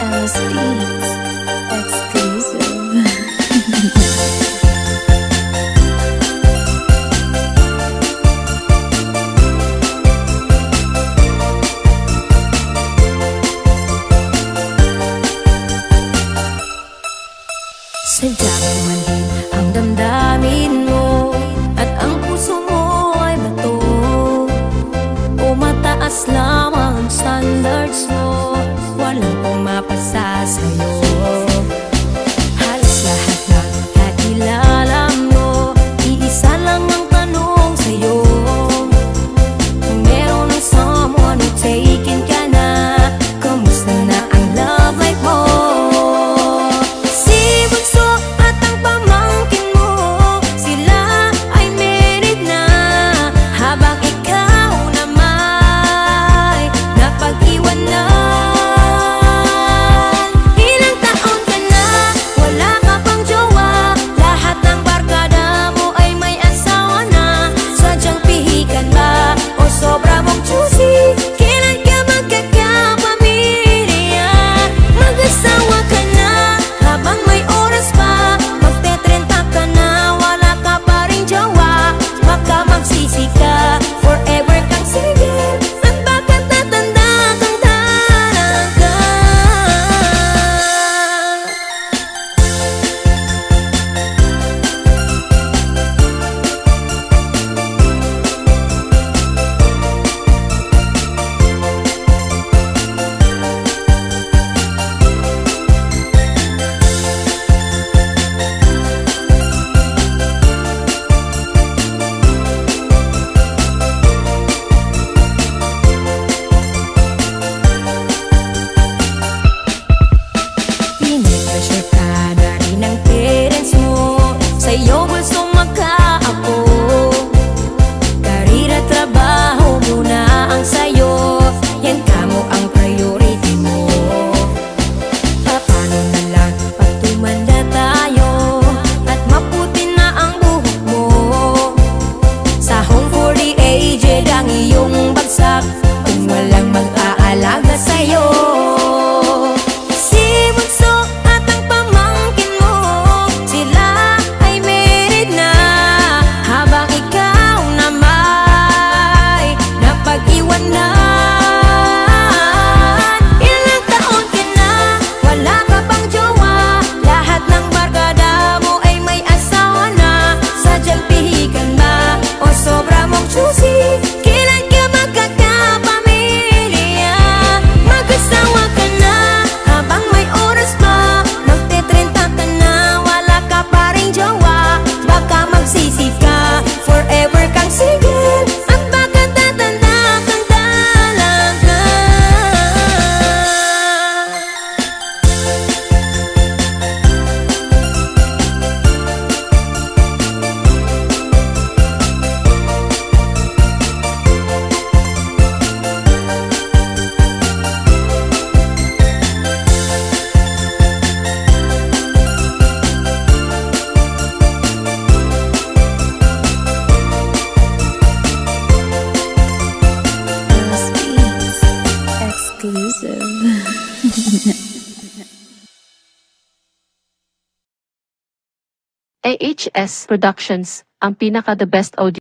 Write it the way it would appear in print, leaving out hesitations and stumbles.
Alice Beats exclusive. Sadya mo man din ang damdamin mo, at ang puso mo ay bato, o mataas lamang ang standards mo, walang pumapasa sa'yo. Halos lahat na kakilala mo, iisa lang ang tanong sa'yo, kung meron ng someone who taken ka na, kamusta na ang love life mo? Si Bunso at ang pamangkin mo, sila ay married na, habang ikaw naman napag-iwan na. Ilang taon ka na, wala ka pang jowa, lahat ng barkada mo ay may asawa na. Sadyang pihikan ba o sobra mong choosy? Kailan ka magkakapamilya? Mag-asawa ka na habang may oras pa, magte-30 ka na, wala ka pa rin jowa. Baka magsisi ka, forever kang single, at baka tatanda kang dalaga. Pinipressure ka na rin ng parents mo, sa'yo gusto magkaapo. Karir at trabaho muna ang sa'yo, yan kamo ang priority mo. Paano na lang pag tumanda tayo, at maputi na ang buhok mo? Sa home for the aged ang iyong bagsak, kung walang mag-aalaga sa'yo. Si Bunso at ang pamangkin mo, sila ay married na, habang ikaw naman napag-iwan na. Ilang taon ka na, wala ka pang jowa, lahat ng barkada mo ay may asawa na. Sadyang pihikan ba o sobra mong choosy? Kailan ka magkakapamilya? Mag-asawa ka na habang may oras pa, magte-30 ka na, wala ka pa rin jowa. Baka magsisi ka, forever kang single, at baka tatanda kang dalaga. Alice Beats exclusive. AHS Productions, ang pinaka-the best audio